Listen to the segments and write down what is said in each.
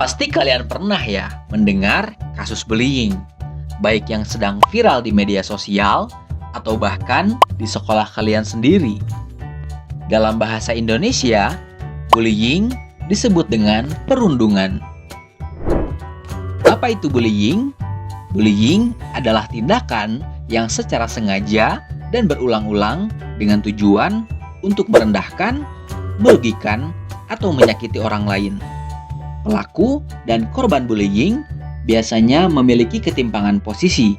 Pasti kalian pernah ya mendengar kasus bullying, baik yang sedang viral di media sosial atau bahkan di sekolah kalian sendiri. Dalam bahasa Indonesia, bullying disebut dengan perundungan. Apa itu bullying? Bullying adalah tindakan yang secara sengaja dan berulang-ulang dengan tujuan untuk merendahkan, merugikan, atau menyakiti orang lain. Pelaku dan korban bullying biasanya memiliki ketimpangan posisi,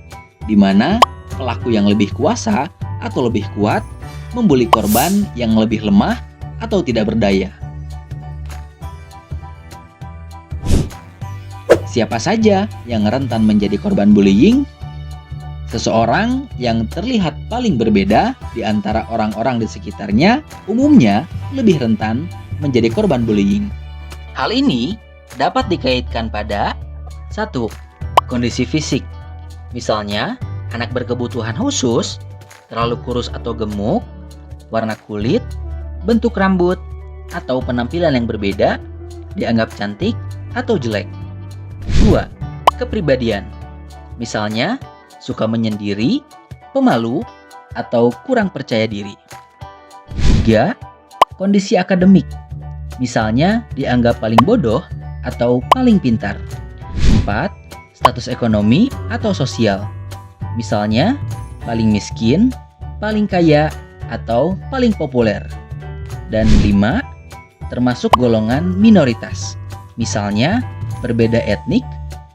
di mana pelaku yang lebih kuasa atau lebih kuat membuli korban yang lebih lemah atau tidak berdaya. Siapa saja yang rentan menjadi korban bullying? Seseorang yang terlihat paling berbeda di antara orang-orang di sekitarnya umumnya lebih rentan menjadi korban bullying. Hal ini dapat dikaitkan pada 1. Kondisi fisik. Misalnya, anak berkebutuhan khusus, terlalu kurus atau gemuk, warna kulit, bentuk rambut, atau penampilan yang berbeda, dianggap cantik atau jelek. 2. Kepribadian. Misalnya, suka menyendiri, pemalu, atau kurang percaya diri. 3. Kondisi akademik. Misalnya, dianggap paling bodoh atau paling pintar. 4. Status ekonomi atau sosial. Misalnya, paling miskin, paling kaya, atau paling populer. Dan 5. Termasuk golongan minoritas. Misalnya, berbeda etnik,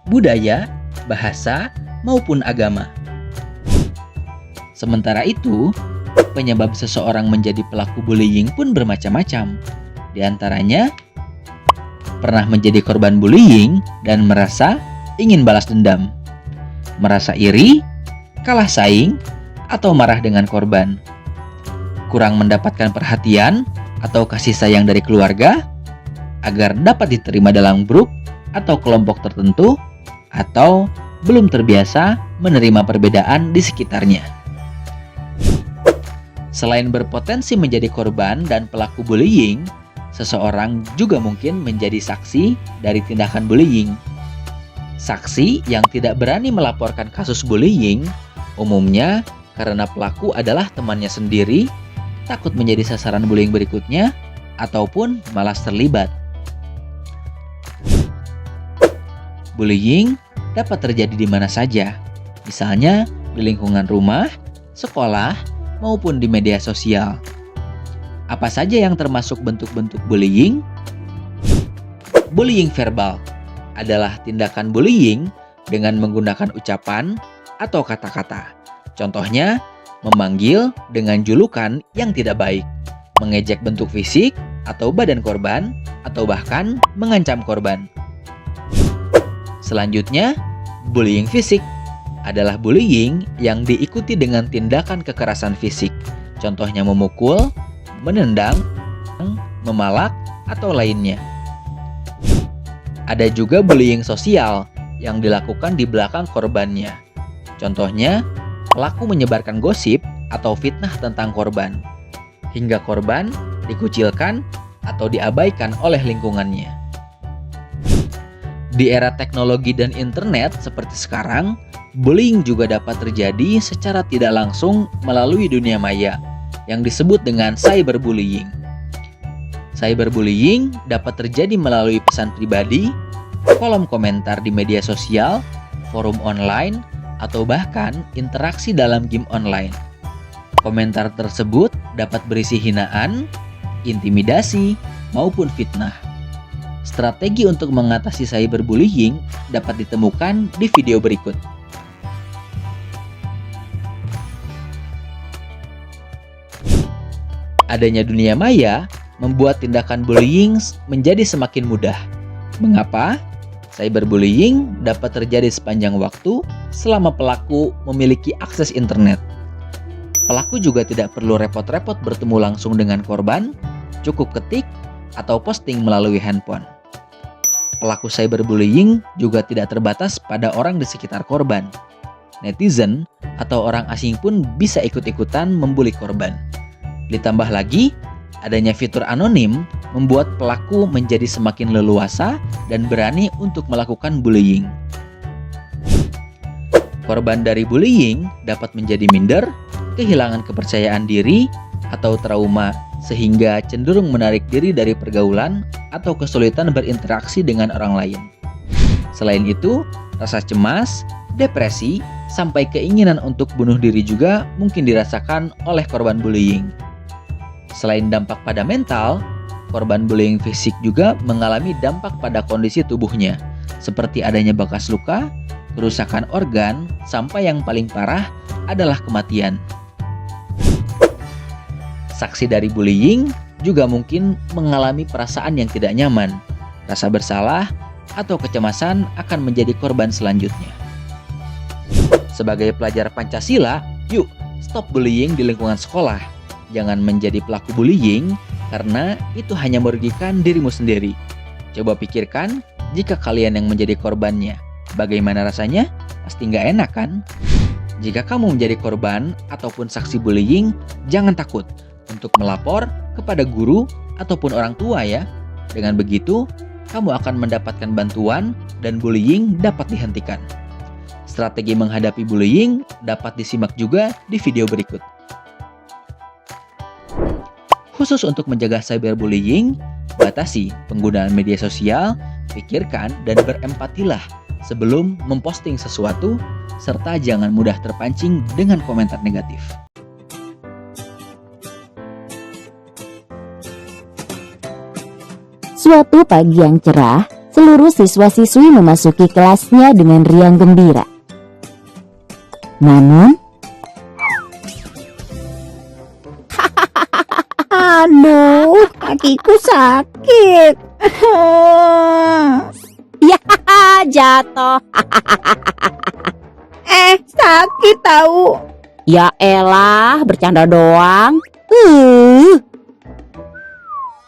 budaya, bahasa, maupun agama. Sementara itu, penyebab seseorang menjadi pelaku bullying pun bermacam-macam. Di antaranya, pernah menjadi korban bullying dan merasa ingin balas dendam, merasa iri, kalah saing, atau marah dengan korban, kurang mendapatkan perhatian atau kasih sayang dari keluarga agar dapat diterima dalam grup atau kelompok tertentu, atau belum terbiasa menerima perbedaan di sekitarnya. Selain berpotensi menjadi korban dan pelaku bullying, seseorang juga mungkin menjadi saksi dari tindakan bullying. Saksi yang tidak berani melaporkan kasus bullying umumnya karena pelaku adalah temannya sendiri, takut menjadi sasaran bullying berikutnya, ataupun malas terlibat. Bullying dapat terjadi di mana saja, misalnya di lingkungan rumah, sekolah, maupun di media sosial. Apa saja yang termasuk bentuk-bentuk bullying? Bullying verbal adalah tindakan bullying dengan menggunakan ucapan atau kata-kata. Contohnya, memanggil dengan julukan yang tidak baik, mengejek bentuk fisik atau badan korban, atau bahkan mengancam korban. Selanjutnya, bullying fisik adalah bullying yang diikuti dengan tindakan kekerasan fisik. Contohnya memukul, menendang, memalak, atau lainnya. Ada juga bullying sosial yang dilakukan di belakang korbannya. Contohnya, pelaku menyebarkan gosip atau fitnah tentang korban, hingga korban dikucilkan atau diabaikan oleh lingkungannya. Di era teknologi dan internet seperti sekarang, bullying juga dapat terjadi secara tidak langsung melalui dunia maya yang disebut dengan cyberbullying. Cyberbullying dapat terjadi melalui pesan pribadi, kolom komentar di media sosial, forum online, atau bahkan interaksi dalam game online. Komentar tersebut dapat berisi hinaan, intimidasi, maupun fitnah. Strategi untuk mengatasi cyberbullying dapat ditemukan di video berikut. Adanya dunia maya membuat tindakan bullying menjadi semakin mudah. Mengapa? Cyberbullying dapat terjadi sepanjang waktu selama pelaku memiliki akses internet. Pelaku juga tidak perlu repot-repot bertemu langsung dengan korban, cukup ketik atau posting melalui handphone. Pelaku cyberbullying juga tidak terbatas pada orang di sekitar korban. Netizen atau orang asing pun bisa ikut-ikutan membuli korban. Ditambah lagi, Adanya fitur anonim membuat pelaku menjadi semakin leluasa dan berani untuk melakukan bullying. Korban dari bullying dapat menjadi minder, kehilangan kepercayaan diri, atau trauma sehingga cenderung menarik diri dari pergaulan atau kesulitan berinteraksi dengan orang lain. Selain itu, rasa cemas, depresi, sampai keinginan untuk bunuh diri juga mungkin dirasakan oleh korban bullying. Selain dampak pada mental, korban bullying fisik juga mengalami dampak pada kondisi tubuhnya, seperti adanya bekas luka, kerusakan organ, sampai yang paling parah adalah kematian. Saksi dari bullying juga mungkin mengalami perasaan yang tidak nyaman, rasa bersalah, atau kecemasan akan menjadi korban selanjutnya. Sebagai pelajar Pancasila, yuk stop bullying di lingkungan sekolah. Jangan menjadi pelaku bullying karena itu hanya merugikan dirimu sendiri. Coba pikirkan jika kalian yang menjadi korbannya. Bagaimana rasanya? Pasti nggak enak kan? Jika kamu menjadi korban ataupun saksi bullying, jangan takut untuk melapor kepada guru ataupun orang tua ya. Dengan begitu, kamu akan mendapatkan bantuan dan bullying dapat dihentikan. Strategi menghadapi bullying dapat disimak juga di video berikut. Khusus untuk menjaga cyberbullying, batasi penggunaan media sosial, pikirkan dan berempatilah sebelum memposting sesuatu, serta jangan mudah terpancing dengan komentar negatif. Suatu pagi yang cerah, seluruh siswa-siswi memasuki kelasnya dengan riang gembira. Namun, aduh, kakiku sakit. ya jatuh. Sakit tahu. Ya elah, bercanda doang.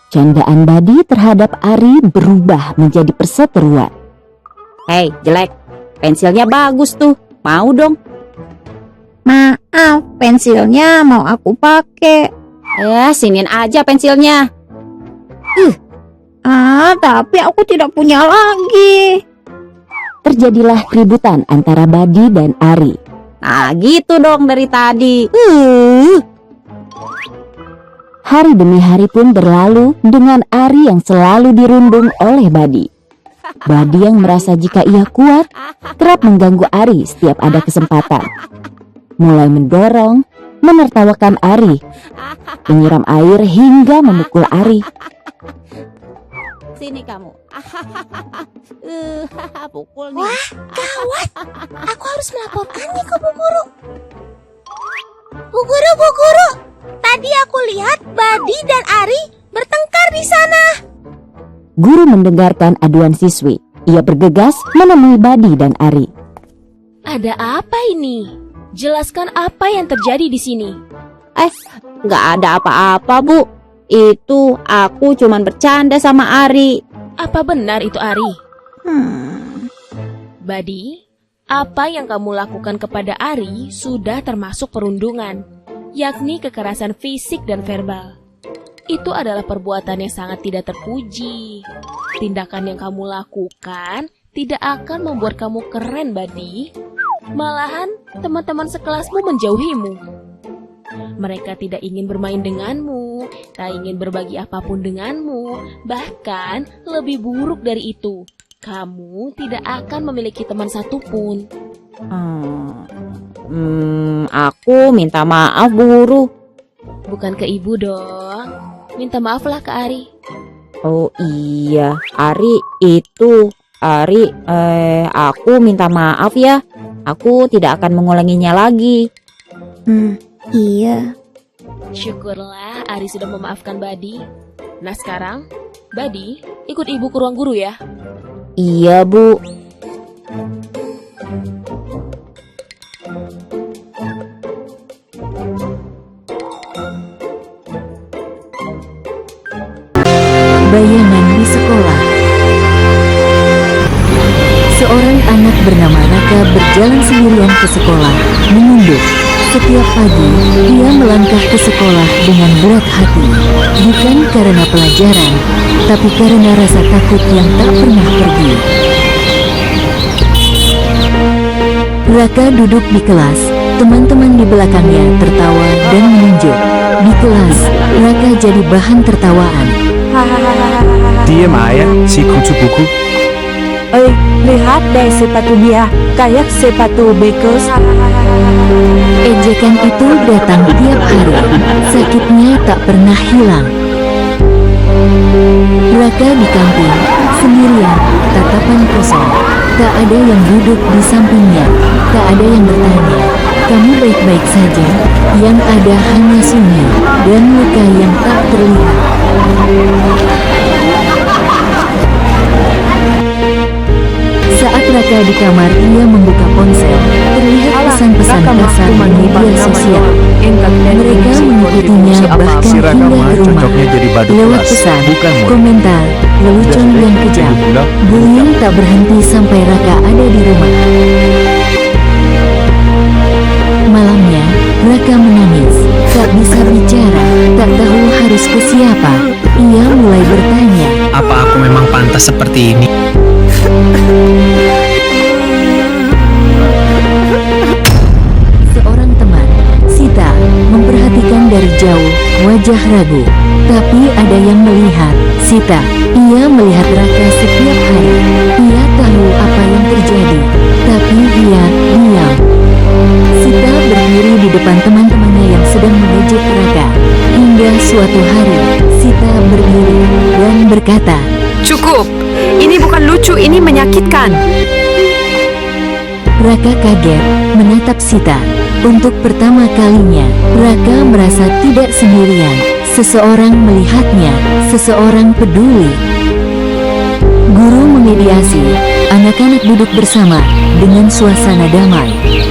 Candaan Badi terhadap Ari berubah menjadi perseteruan. Hei, jelek. Pensilnya bagus tuh. Mau dong? Maaf, pensilnya mau aku pakai. Siniin aja pensilnya. Tapi aku tidak punya lagi. Terjadilah keributan antara Badi dan Ari. Nah, gitu dong dari tadi. Hari demi hari pun berlalu dengan Ari yang selalu dirundung oleh Badi. Badi yang merasa jika ia kuat, kerap mengganggu Ari setiap ada kesempatan. Mulai mendorong, menertawakan Ari, menyiram air hingga memukul Ari. Sini kamu. Pukul nih. Wah, gawat. Aku harus melaporkannya ke Bu Guru. Bu Guru. Tadi aku lihat Badi dan Ari bertengkar di sana. Guru mendengarkan aduan siswi. Ia bergegas menemui Badi dan Ari. Ada apa ini? Jelaskan apa yang terjadi di sini. Nggak ada apa-apa, Bu. Itu aku cuman bercanda sama Ari. Apa benar itu Ari? Badi, apa yang kamu lakukan kepada Ari sudah termasuk perundungan, yakni kekerasan fisik dan verbal. Itu adalah perbuatan yang sangat tidak terpuji. Tindakan yang kamu lakukan tidak akan membuat kamu keren, Badi. Malahan teman-teman sekelasmu menjauhimu. Mereka tidak ingin bermain denganmu, tak ingin berbagi apapun denganmu. Bahkan lebih buruk dari itu, kamu tidak akan memiliki teman satupun. Aku minta maaf, Bu Guru. Bukan ke ibu dong. Minta maaflah ke Ari. Oh iya, Ari, aku minta maaf ya. Aku tidak akan mengulanginya lagi. Iya. Syukurlah Ari sudah memaafkan Badi. Nah sekarang, Badi ikut ibu ke ruang guru ya. Iya, Bu. Bayangan di sekolah. Seorang anak bernama Raka berjalan sendirian ke sekolah, menunduk Setiap pagi, ia melangkah ke sekolah dengan berat hati. Bukan karena pelajaran, tapi karena rasa takut yang tak pernah pergi. Raka duduk di kelas. Teman-teman di belakangnya tertawa dan menunjuk. Di kelas, Raka jadi bahan tertawaan. Diam Ayah, si kucu buku. Lihat deh sepatu dia, kayak sepatu bekas. Ejekan itu datang tiap hari. Sakitnya tak pernah hilang. Raka di kantin, sendirian, tatapan kosong. Tak ada yang duduk di sampingnya. Tak ada yang bertanya, "Kamu baik-baik saja?" Yang ada hanya sunyi dan luka yang tak terlihat. Saat Raka di kamar, ia membuka ponsel. Terlihat pesan-pesan kasar di media sosial. Mereka mengikutinya bahkan Si Raka hingga mah ke rumah. cocoknya jadi badut Lewat kelas, pesan, bukan murid. komentar, lelucon yang kejam. Bullying tak berhenti sampai Raka ada di rumah. Malamnya, Raka menangis. Tak bisa bicara, tak tahu harus ke siapa. Ia mulai bertanya. Apa aku memang pantas seperti ini? Seorang teman, Sita, memperhatikan dari jauh, wajah ragu. Tapi ada yang melihat Sita. Ia melihat Raka setiap hari. Ia tahu apa yang terjadi, tapi ia diam. Sita berdiri di depan teman-temannya yang sedang mengejek Raka. Hingga suatu hari, Sita berdiri dan berkata, Cukup, ini bukan lucu, ini menyakitkan. Raka kaget menatap Sita. Untuk pertama kalinya, Raka merasa tidak sendirian. Seseorang melihatnya, seseorang peduli. Guru memediasi, anak-anak duduk bersama dengan suasana damai.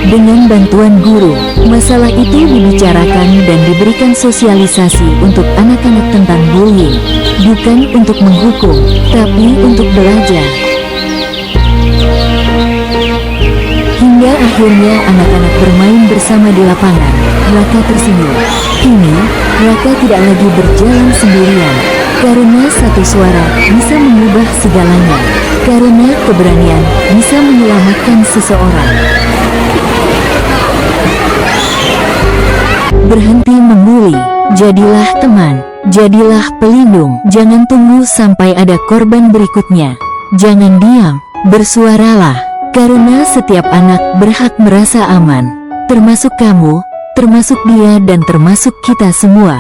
Dengan bantuan guru, masalah itu dibicarakan dan diberikan sosialisasi untuk anak-anak tentang bullying. Bukan untuk menghukum, tapi untuk belajar. Hingga akhirnya anak-anak bermain bersama di lapangan. Raka tersenyum. Kini, Raka tidak lagi berjalan sendirian. Karena satu suara bisa mengubah segalanya. Karena keberanian bisa menyelamatkan seseorang. Berhenti membuli. Jadilah teman. Jadilah pelindung. Jangan tunggu sampai ada korban berikutnya. Jangan diam. Bersuaralah. Karena setiap anak berhak merasa aman, termasuk kamu, termasuk dia dan termasuk kita semua.